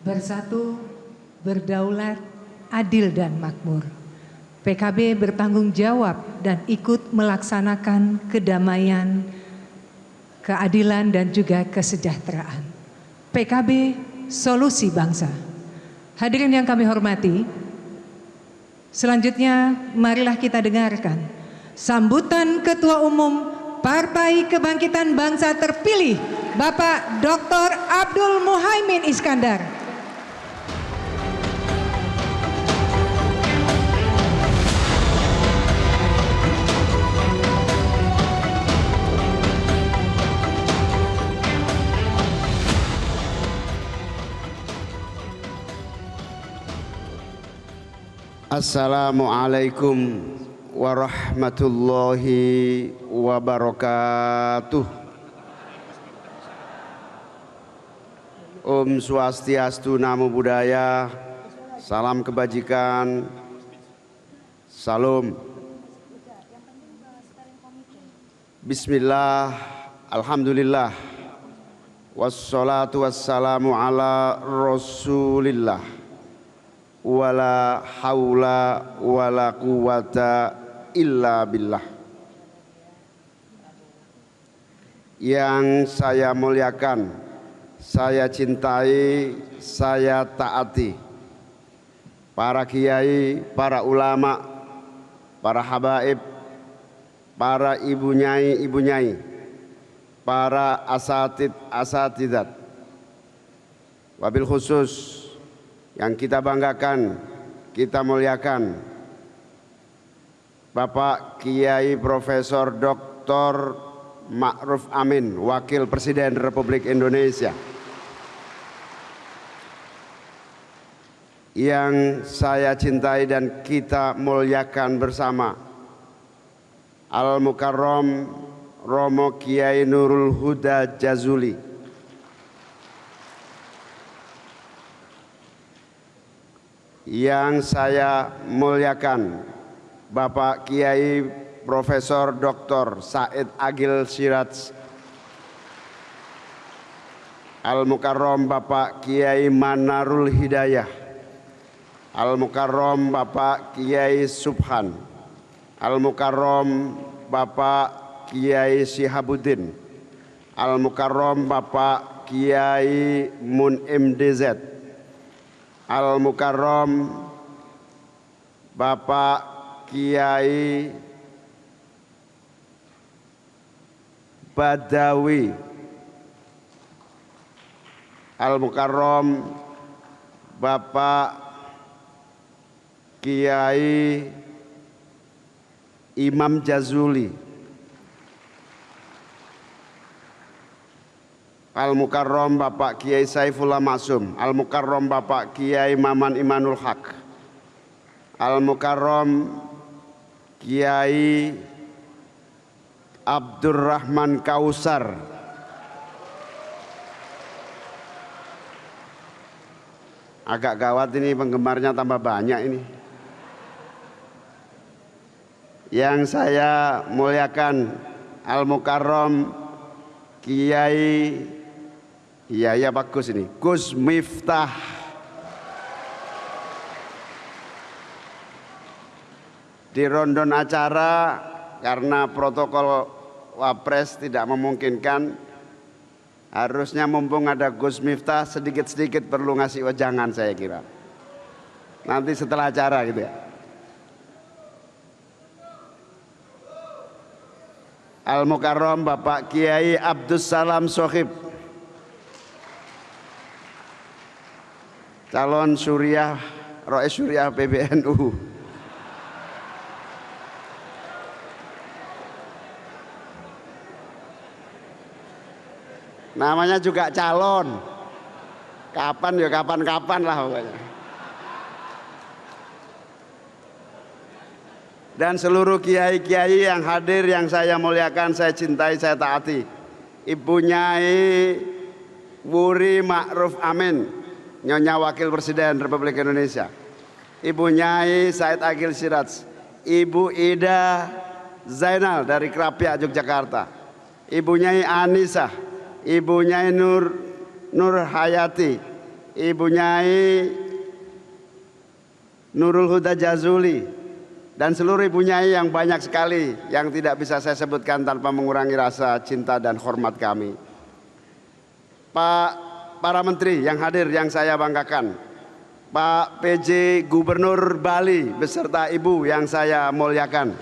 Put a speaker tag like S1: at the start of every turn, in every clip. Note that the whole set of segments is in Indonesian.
S1: bersatu, berdaulat, adil dan makmur. PKB bertanggung jawab dan ikut melaksanakan kedamaian, keadilan dan juga kesejahteraan. PKB solusi bangsa. Hadirin yang kami hormati, selanjutnya marilah kita dengarkan sambutan Ketua Umum Partai Kebangkitan Bangsa terpilih, Bapak Dr. Abdul Muhaimin Iskandar.
S2: Assalamualaikum warahmatullahi wabarakatuh. Om Swastiastu, Namo Buddhaya, salam kebajikan, salam. Bismillah, alhamdulillah, wassalatu wassalamu ala rasulillah. Wala haula wala quwata illa billah. Yang saya muliakan, saya cintai, saya taati para kiai, para ulama, para habaib, para ibu nyai, para asatidat, wabil khusus yang kita banggakan, kita muliakan, Bapak Kiai Profesor Dr. Ma'ruf Amin, Wakil Presiden Republik Indonesia. Yang saya cintai dan kita muliakan bersama, Al-Mukarram Romo Kiai Nurul Huda Jazuli. Yang saya muliakan, Bapak Kiai Profesor Dr. Said Agil Siraj. Al-Mukarram Bapak Kiai Manarul Hidayah. Al-Mukarram Bapak Kiai Subhan. Al-Mukarram Bapak Kiai Sihabuddin. Al-Mukarram Bapak Kiai Mun'im DZ. Al-Mukarram Bapak Kiai Badawi. Al-Mukarram Bapak Kiai Imam Jazuli. Al-Mukarram Bapak Kiai Saifullah Maksum. Al-Mukarram Bapak Kiai Maman Imanul Haq. Al-Mukarram Kiai Abdurrahman Kausar. Agak gawat ini, penggemarnya tambah banyak ini. Yang saya muliakan, Al-Mukarram Kiai, iya bagus ini, Gus Miftah. Di rondon acara karena protokol Wapres tidak memungkinkan, harusnya mumpung ada Gus Miftah sedikit-sedikit perlu ngasih wejangan saya kira. Nanti setelah acara gitu ya. Al-Mukarram Bapak Kiai Abdus Salam Sohib, calon Suriah, Rois Suriah PBNU. Namanya juga calon, kapan ya kapan-kapan lah pokoknya. Dan seluruh kiai-kiai yang hadir yang saya muliakan, saya cintai, saya taati. Ibu Nyai Wuri Ma'ruf Amin, Nyonya Wakil Presiden Republik Indonesia. Ibu Nyai Said Agil Siraj. Ibu Ida Zainal dari Krapia, Yogyakarta. Ibu Nyai Anisah. Ibu Nyai Nur Hayati Ibu Nyai Nurul Huda Jazuli, dan seluruh Ibu Nyai yang banyak sekali yang tidak bisa saya sebutkan tanpa mengurangi rasa cinta dan hormat kami. Para menteri yang hadir yang saya banggakan, Pak PJ Gubernur Bali beserta Ibu yang saya muliakan.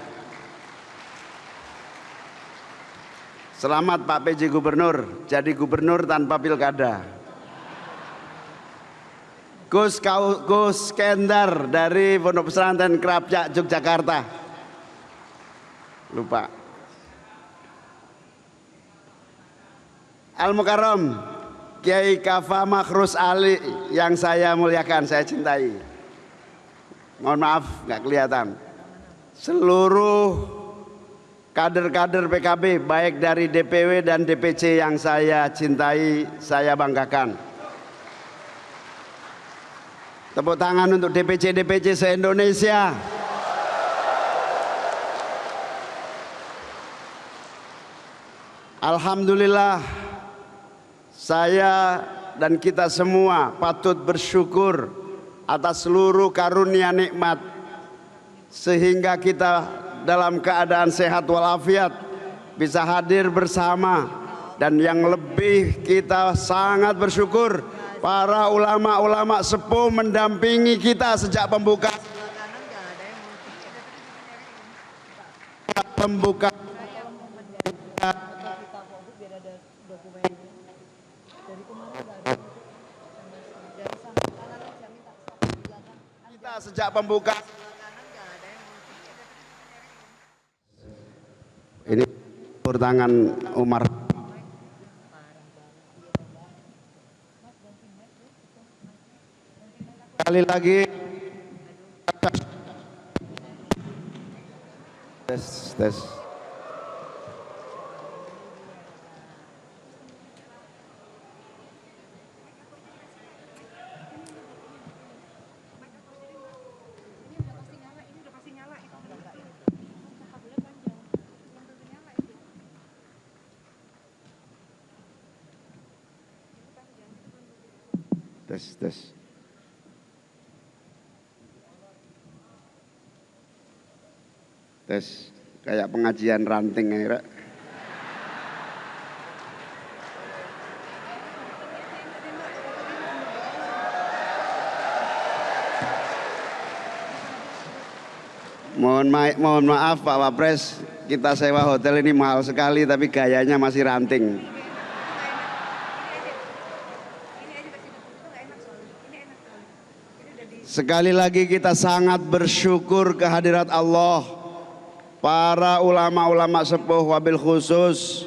S2: Selamat Pak PJ Gubernur, jadi gubernur tanpa pilkada. Gus Kendar dari Pondok Pesantren Krapyak Yogyakarta. Lupa. Al Mukarram Kiai Kafa Makhrus Ali yang saya muliakan, saya cintai. Mohon maaf nggak kelihatan. Seluruh kader-kader PKB baik dari DPW dan DPC yang saya cintai, saya banggakan. Tepuk tangan untuk DPC-DPC se-Indonesia. Alhamdulillah, saya dan kita semua patut bersyukur atas seluruh karunia nikmat sehingga kita dalam keadaan sehat walafiat bisa hadir bersama, dan yang lebih kita sangat bersyukur para ulama-ulama sepuh mendampingi kita sejak pembukaan kita sejak pembukaan. Ini tangan Umar. Sekali lagi tes. Tes kayak pengajian ranting ya. Mohon maaf Pak Wapres, kita sewa hotel ini mahal sekali tapi gayanya masih ranting. Sekali lagi kita sangat bersyukur kehadirat Allah, para ulama-ulama sepuh, wabil khusus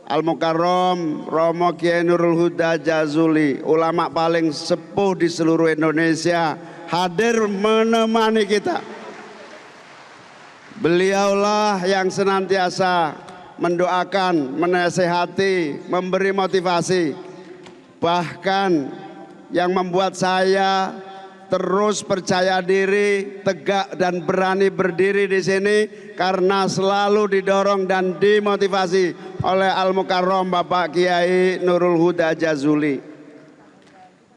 S2: Al Mukarram Romo Kiai Nurul Huda Jazuli, ulama paling sepuh di seluruh Indonesia, hadir menemani kita. Beliaulah yang senantiasa mendoakan, menasehati, memberi motivasi, bahkan yang membuat saya terus percaya diri, tegak dan berani berdiri di sini karena selalu didorong dan dimotivasi oleh Al Mukarram Bapak Kiai Nurul Huda Jazuli.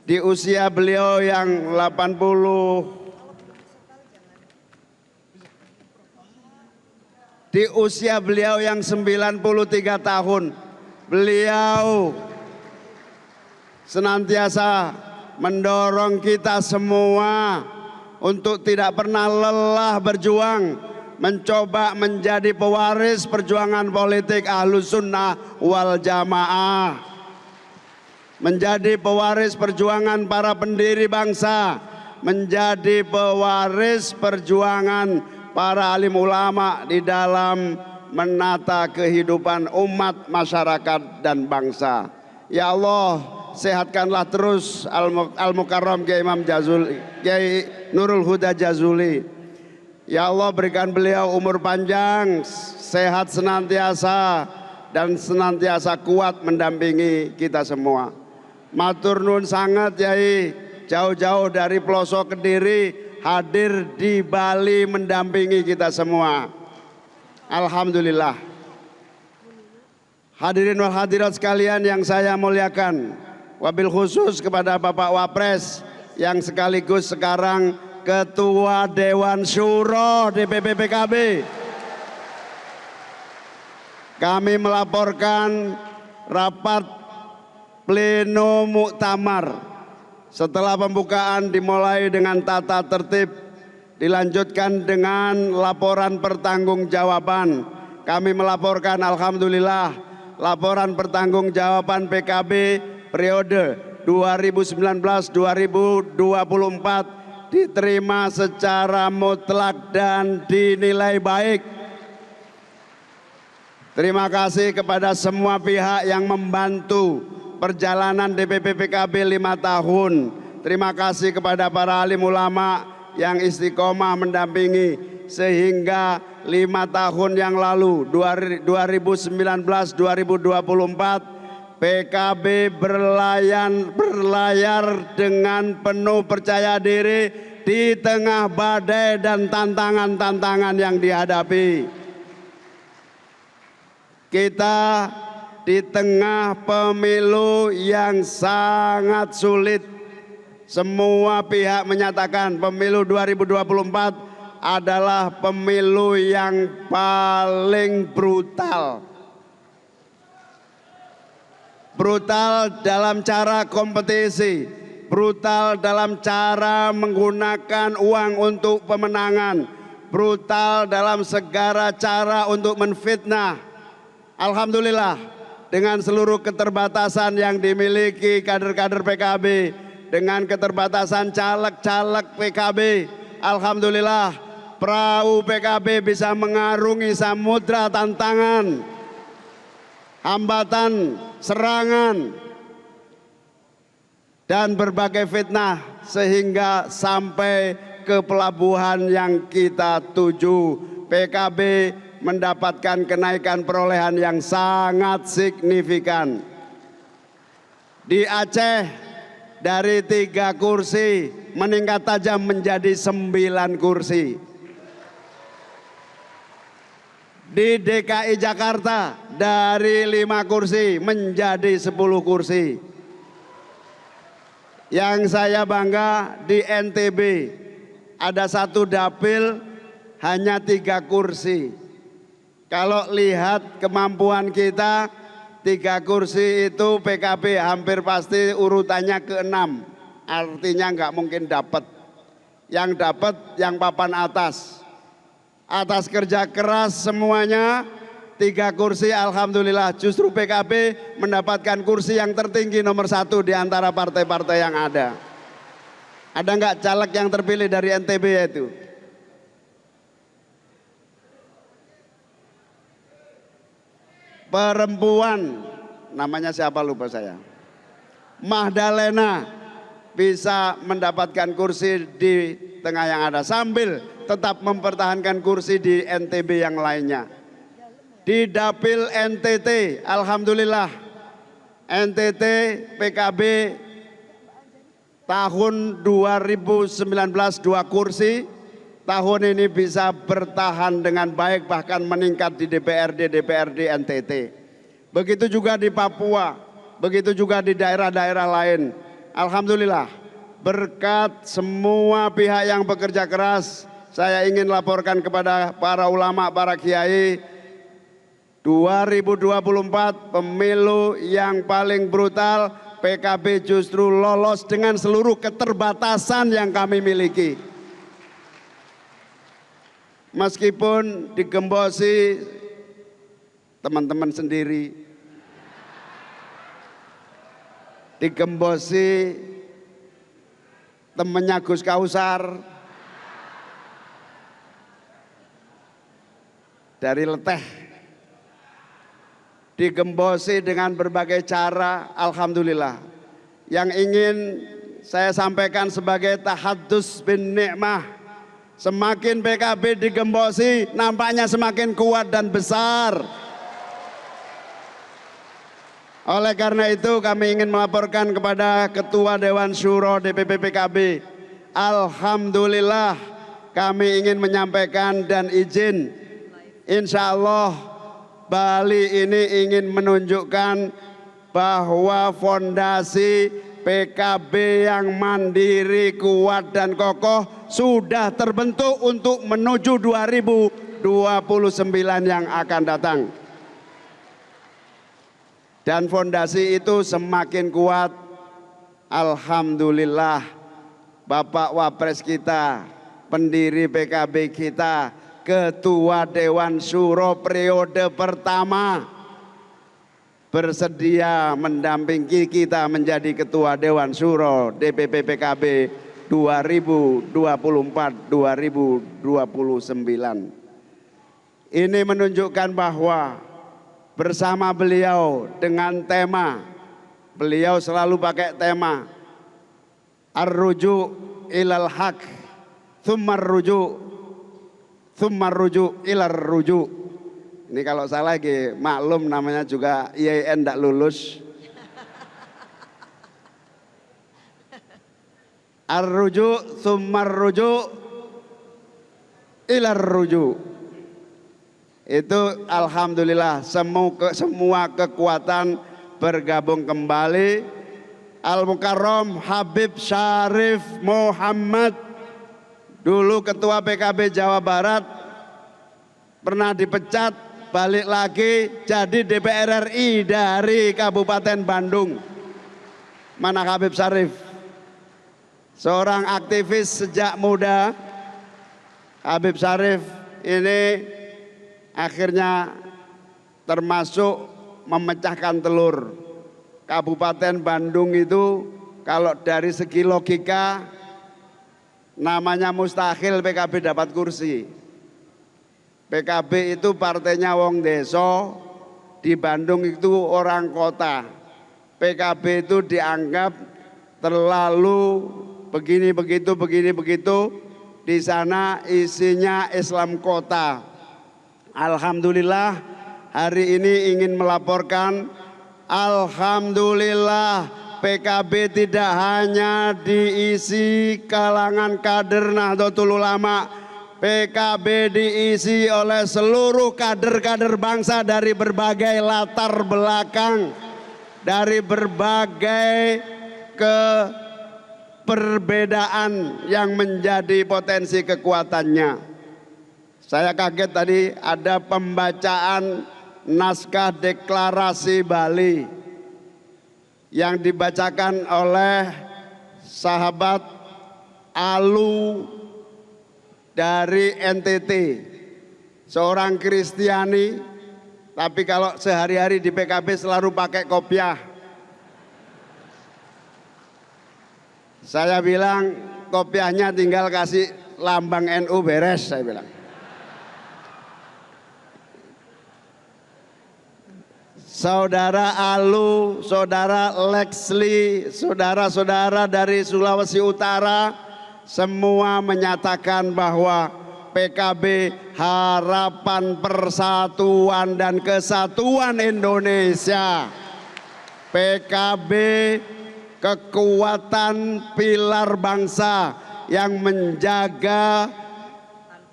S2: Di usia beliau yang 93 tahun, beliau senantiasa mendorong kita semua untuk tidak pernah lelah berjuang, mencoba menjadi pewaris perjuangan politik Ahlus Sunnah wal Jamaah, menjadi pewaris perjuangan para pendiri bangsa, menjadi pewaris perjuangan para alim ulama di dalam menata kehidupan umat, masyarakat dan bangsa. Ya Allah, sehatkanlah terus Al Mukarram Kiai Imam Jazuli, Kiai Nurul Huda Jazuli. Ya Allah, berikan beliau umur panjang, sehat senantiasa dan senantiasa kuat mendampingi kita semua. Matur nuwun sangat Yai, jauh-jauh dari pelosok Kediri hadir di Bali mendampingi kita semua. Alhamdulillah. Hadirin wal hadirat sekalian yang saya muliakan, wabil khusus kepada Bapak Wapres yang sekaligus sekarang Ketua Dewan Syuro DPP PKB. Kami melaporkan rapat pleno muktamar setelah pembukaan dimulai dengan tata tertib, dilanjutkan dengan laporan pertanggungjawaban. Kami melaporkan alhamdulillah laporan pertanggungjawaban PKB periode 2019-2024 diterima secara mutlak dan dinilai baik. Terima kasih kepada semua pihak yang membantu perjalanan DPP PKB 5 tahun. Terima kasih kepada para alim ulama yang istiqomah mendampingi sehingga 5 tahun yang lalu 2019-2024 PKB berlayar dengan penuh percaya diri di tengah badai dan tantangan-tantangan yang dihadapi. Kita di tengah pemilu yang sangat sulit. Semua pihak menyatakan pemilu 2024 adalah pemilu yang paling brutal. Brutal dalam cara kompetisi, brutal dalam cara menggunakan uang untuk pemenangan, brutal dalam segala cara untuk menfitnah. Alhamdulillah, dengan seluruh keterbatasan yang dimiliki kader-kader PKB, dengan keterbatasan caleg-caleg PKB, alhamdulillah perahu PKB bisa mengarungi samudra tantangan, hambatan, serangan, dan berbagai fitnah sehingga sampai ke pelabuhan yang kita tuju. PKB mendapatkan kenaikan perolehan yang sangat signifikan. Di Aceh dari 3 kursi meningkat tajam menjadi 9 kursi. Di DKI Jakarta dari 5 kursi menjadi 10 kursi. Yang saya bangga di NTB ada 1 dapil hanya 3 kursi. Kalau lihat kemampuan kita 3 kursi itu PKB hampir pasti urutannya ke-6. Artinya nggak mungkin dapat. Yang dapat yang papan atas. Atas kerja keras semuanya 3 kursi alhamdulillah justru PKB mendapatkan kursi yang tertinggi nomor 1 di antara partai-partai yang ada. Ada nggak caleg yang terpilih dari NTB itu? Perempuan, namanya siapa lupa saya. Mahdalena bisa mendapatkan kursi di tengah yang ada sambil tetap mempertahankan kursi di NTB yang lainnya. Di dapil NTT, alhamdulillah NTT PKB tahun 2019 2 kursi, tahun ini bisa bertahan dengan baik bahkan meningkat di DPRD NTT. Begitu juga di Papua, begitu juga di daerah-daerah lain. Alhamdulillah berkat semua pihak yang bekerja keras, saya ingin laporkan kepada para ulama, para kiai, 2024 pemilu yang paling brutal, PKB justru lolos dengan seluruh keterbatasan yang kami miliki. Meskipun digembosi teman-teman sendiri, digembosi temennya Gus Kausar dari Leteh, digembosi dengan berbagai cara, alhamdulillah. Yang ingin saya sampaikan sebagai tahadus bin nikmah, semakin PKB digembosi nampaknya semakin kuat dan besar. Oleh karena itu kami ingin melaporkan kepada Ketua Dewan Syuro DPP PKB, alhamdulillah kami ingin menyampaikan dan izin, insya Allah Bali ini ingin menunjukkan bahwa fondasi PKB yang mandiri, kuat dan kokoh sudah terbentuk untuk menuju 2029 yang akan datang. Dan fondasi itu semakin kuat, alhamdulillah, Bapak Wapres kita, pendiri PKB kita, Ketua Dewan Syuro periode pertama, bersedia mendampingi kita menjadi Ketua Dewan Syuro DPP PKB 2024-2029. Ini menunjukkan bahwa bersama beliau dengan tema, beliau selalu pakai tema ar-ruju' ilal haq, thummar ruju' ilar ruju'. Ini kalau salah lagi maklum, namanya juga IAIN tidak lulus. Ar-ruju' thummar ruju' ilar ruju'. Itu alhamdulillah semua kekuatan bergabung kembali. Al-Mukarram Habib Syarif Muhammad, dulu Ketua PKB Jawa Barat, pernah dipecat, balik lagi jadi DPR RI dari Kabupaten Bandung. Mana Habib Syarif? Seorang aktivis sejak muda. Habib Syarif ini akhirnya termasuk memecahkan telur. Kabupaten Bandung itu kalau dari segi logika namanya mustahil PKB dapat kursi. PKB itu partainya wong deso, di Bandung itu orang kota. PKB itu dianggap terlalu begini begitu, di sana isinya Islam kota. Alhamdulillah hari ini ingin melaporkan, alhamdulillah PKB tidak hanya diisi kalangan kader Nahdlatul Ulama, PKB diisi oleh seluruh kader-kader bangsa dari berbagai latar belakang, dari berbagai perbedaan yang menjadi potensi kekuatannya. Saya kaget tadi ada pembacaan naskah deklarasi Bali yang dibacakan oleh sahabat Alu dari NTT, seorang Kristiani, tapi kalau sehari-hari di PKB selalu pakai kopiah. Saya bilang kopiahnya tinggal kasih lambang NU beres, saya bilang. Saudara Alu, saudara Lexli, saudara-saudara dari Sulawesi Utara, semua menyatakan bahwa PKB harapan persatuan dan kesatuan Indonesia. PKB kekuatan pilar bangsa yang menjaga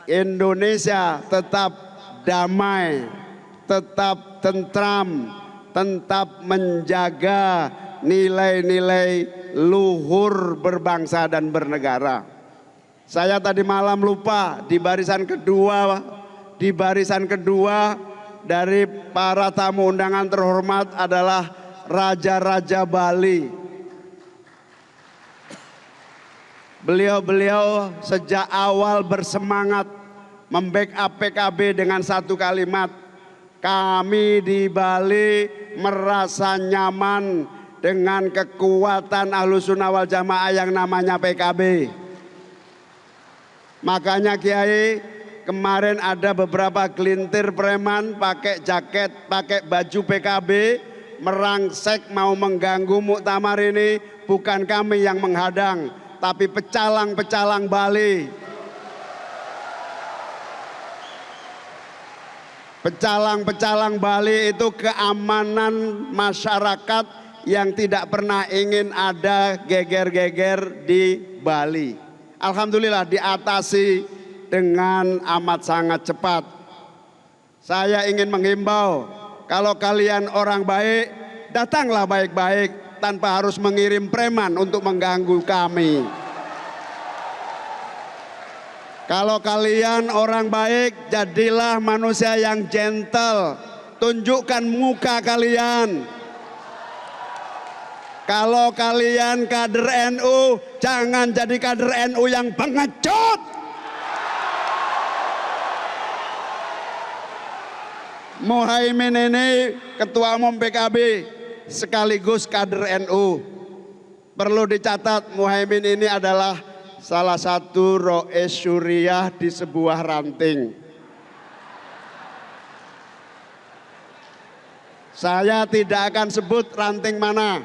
S2: Indonesia tetap damai, tetap tentram, tetap menjaga nilai-nilai luhur berbangsa dan bernegara. Saya tadi malam lupa di barisan kedua dari para tamu undangan terhormat adalah Raja-Raja Bali. Beliau sejak awal bersemangat membackup PKB dengan satu kalimat, kami di Bali merasa nyaman dengan kekuatan Ahlussunnah wal Jamaah yang namanya PKB. Makanya Kiai, kemarin ada beberapa gelintir preman pakai jaket, pakai baju PKB, merangsek mau mengganggu muktamar ini. Bukan kami yang menghadang, tapi pecalang-pecalang Bali. Pecalang-pecalang Bali itu keamanan masyarakat yang tidak pernah ingin ada geger-geger di Bali. Alhamdulillah diatasi dengan amat sangat cepat. Saya ingin menghimbau, kalau kalian orang baik, datanglah baik-baik tanpa harus mengirim preman untuk mengganggu kami. Kalau kalian orang baik, jadilah manusia yang gentle, tunjukkan muka kalian. Kalau kalian kader NU, jangan jadi kader NU yang pengecut. Muhaimin ini ketua umum PKB sekaligus kader NU. Perlu dicatat, Muhaimin ini adalah salah satu rois syuriah di sebuah ranting. Saya tidak akan sebut ranting mana.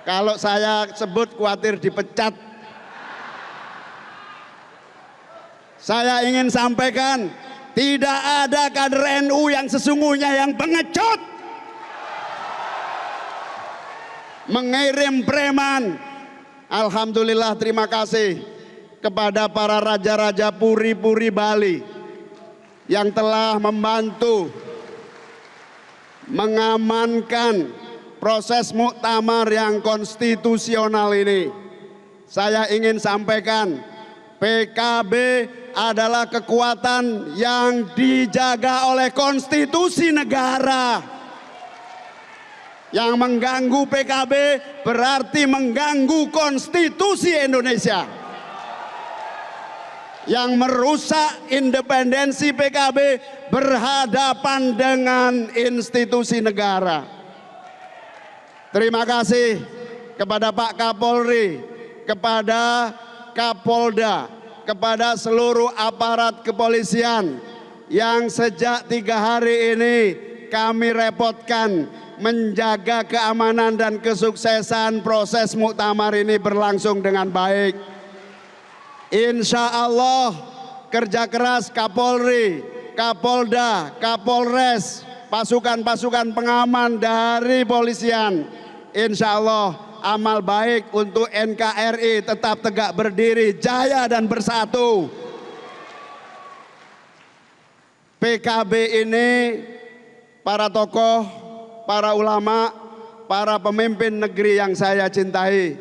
S2: Kalau saya sebut khawatir dipecat. Saya ingin sampaikan, tidak ada kader NU yang sesungguhnya yang pengecut, mengirim preman. Alhamdulillah, terima kasih kepada para raja-raja puri-puri Bali yang telah membantu mengamankan proses muktamar yang konstitusional ini. Saya ingin sampaikan, PKB adalah kekuatan yang dijaga oleh konstitusi negara. Yang mengganggu PKB berarti mengganggu konstitusi Indonesia. Yang merusak independensi PKB berhadapan dengan institusi negara. Terima kasih kepada Pak Kapolri, kepada Kapolda, kepada seluruh aparat kepolisian yang sejak 3 hari ini kami repotkan menjaga keamanan dan kesuksesan proses muktamar ini berlangsung dengan baik. Insya Allah kerja keras Kapolri, Kapolda, Kapolres, pasukan-pasukan pengaman dari polisian, insya Allah amal baik untuk NKRI tetap tegak berdiri, jaya dan bersatu. PKB ini para tokoh, para ulama, para pemimpin negeri yang saya cintai.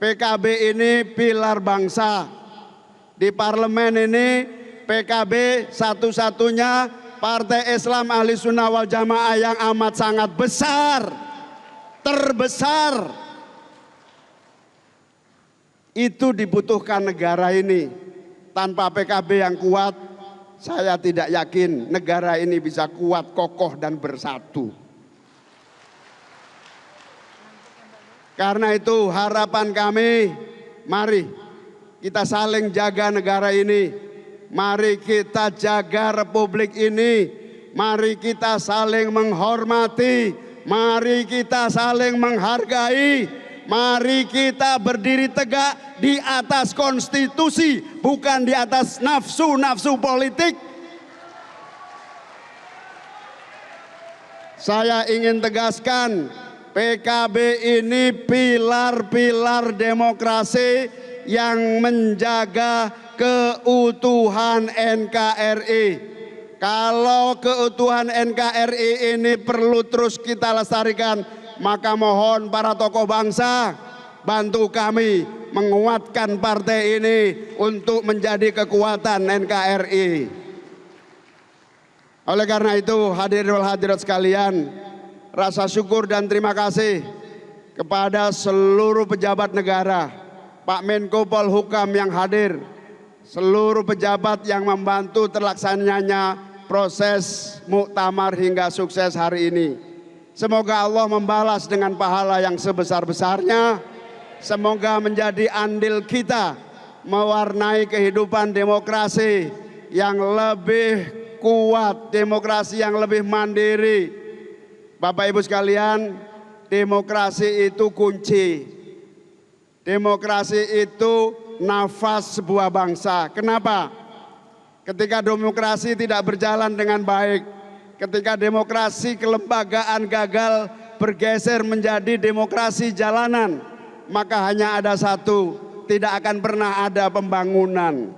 S2: PKB ini pilar bangsa. Di parlemen ini PKB satu-satunya partai Islam Ahli Sunnah wal Jamaah yang amat sangat besar, terbesar. Itu dibutuhkan negara ini. Tanpa PKB yang kuat, saya tidak yakin negara ini bisa kuat, kokoh dan bersatu. Karena itu harapan kami, mari kita saling jaga negara ini. Mari kita jaga republik ini. Mari kita saling menghormati. Mari kita saling menghargai. Mari kita berdiri tegak di atas konstitusi, bukan di atas nafsu-nafsu politik. Saya ingin tegaskan, PKB ini pilar-pilar demokrasi yang menjaga keutuhan NKRI. Kalau keutuhan NKRI ini perlu terus kita lestarikan, maka mohon para tokoh bangsa bantu kami menguatkan partai ini untuk menjadi kekuatan NKRI. Oleh karena itu, hadirin wal hadirat sekalian, rasa syukur dan terima kasih kepada seluruh pejabat negara, Pak Menko Polhukam yang hadir, seluruh pejabat yang membantu terlaksananya proses muktamar hingga sukses hari ini. Semoga Allah membalas dengan pahala yang sebesar-besarnya. Semoga menjadi andil kita mewarnai kehidupan demokrasi yang lebih kuat, demokrasi yang lebih mandiri. Bapak Ibu sekalian, demokrasi itu kunci. Demokrasi itu nafas sebuah bangsa. Kenapa? Ketika demokrasi tidak berjalan dengan baik, ketika demokrasi kelembagaan gagal bergeser menjadi demokrasi jalanan, maka hanya ada satu, tidak akan pernah ada pembangunan.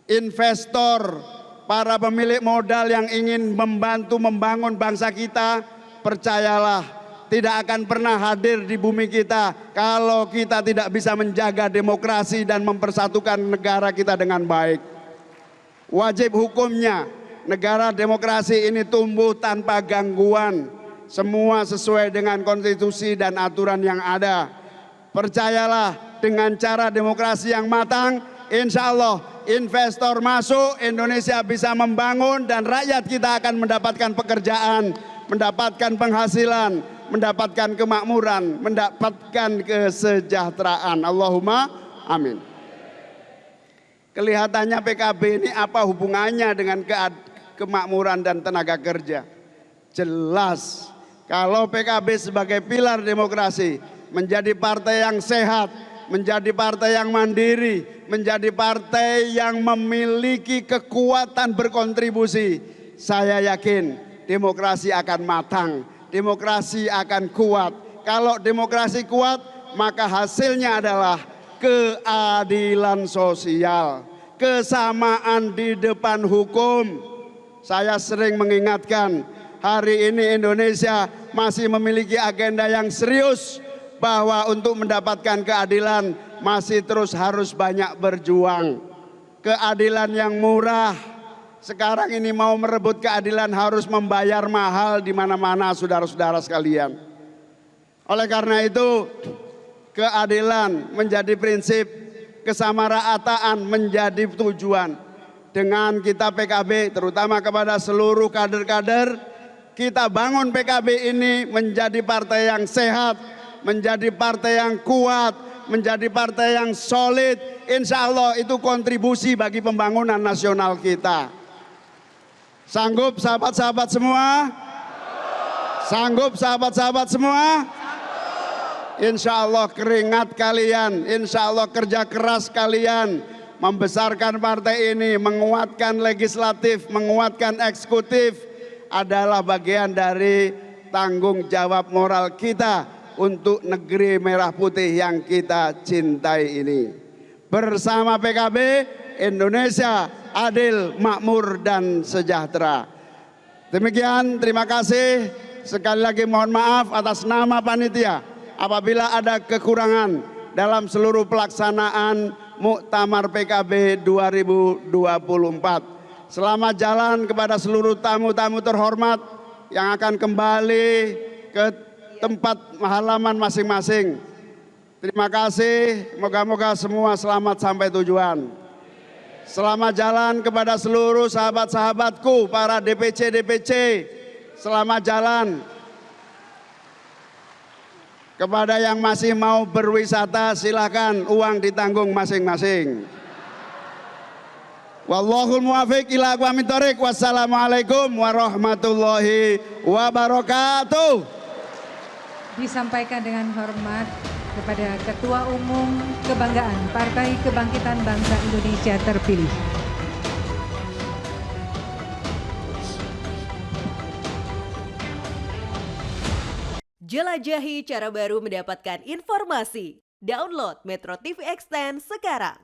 S2: Investor, para pemilik modal yang ingin membantu membangun bangsa kita, percayalah, tidak akan pernah hadir di bumi kita kalau kita tidak bisa menjaga demokrasi dan mempersatukan negara kita dengan baik. Wajib hukumnya negara demokrasi ini tumbuh tanpa gangguan, semua sesuai dengan konstitusi dan aturan yang ada. Percayalah, dengan cara demokrasi yang matang, insya Allah investor masuk, Indonesia bisa membangun dan rakyat kita akan mendapatkan pekerjaan, mendapatkan penghasilan, mendapatkan kemakmuran, mendapatkan kesejahteraan. Allahumma amin. Kelihatannya PKB ini apa hubungannya dengan kemakmuran dan tenaga kerja? Jelas, kalau PKB sebagai pilar demokrasi menjadi partai yang sehat, menjadi partai yang mandiri, menjadi partai yang memiliki kekuatan berkontribusi, saya yakin demokrasi akan matang, demokrasi akan kuat. Kalau demokrasi kuat, maka hasilnya adalah keadilan sosial, kesamaan di depan hukum. Saya sering mengingatkan, hari ini Indonesia masih memiliki agenda yang serius, bahwa untuk mendapatkan keadilan masih terus harus banyak berjuang. Keadilan yang murah. Sekarang ini mau merebut keadilan harus membayar mahal di mana-mana, saudara-saudara sekalian. Oleh karena itu, keadilan menjadi prinsip, kesamarataan menjadi tujuan. Dengan kita PKB, terutama kepada seluruh kader-kader, kita bangun PKB ini menjadi partai yang sehat, menjadi partai yang kuat, menjadi partai yang solid. Insya Allah itu kontribusi bagi pembangunan nasional kita. Sanggup sahabat-sahabat semua? Sanggup sahabat-sahabat semua? Insya Allah keringat kalian, insya Allah kerja keras kalian membesarkan partai ini, menguatkan legislatif, menguatkan eksekutif adalah bagian dari tanggung jawab moral kita untuk negeri merah putih yang kita cintai ini. Bersama PKB, Indonesia adil, makmur, dan sejahtera. Demikian, terima kasih. Sekali lagi mohon maaf atas nama panitia apabila ada kekurangan dalam seluruh pelaksanaan Muktamar PKB 2024. Selamat jalan kepada seluruh tamu-tamu terhormat yang akan kembali ke tempat halaman masing-masing. Terima kasih, moga-moga semua selamat sampai tujuan. Selamat jalan kepada seluruh sahabat-sahabatku, para DPC. Selamat jalan. Kepada yang masih mau berwisata, silakan, uang ditanggung masing-masing. Wallahul muwafiq ila aqwamit thoriq. Wassalamualaikum warahmatullahi wabarakatuh.
S1: Disampaikan dengan hormat kepada Ketua Umum Kebanggaan Partai Kebangkitan Bangsa Indonesia terpilih.
S3: Jelajahi cara baru mendapatkan informasi. Download Metro TV Extend sekarang.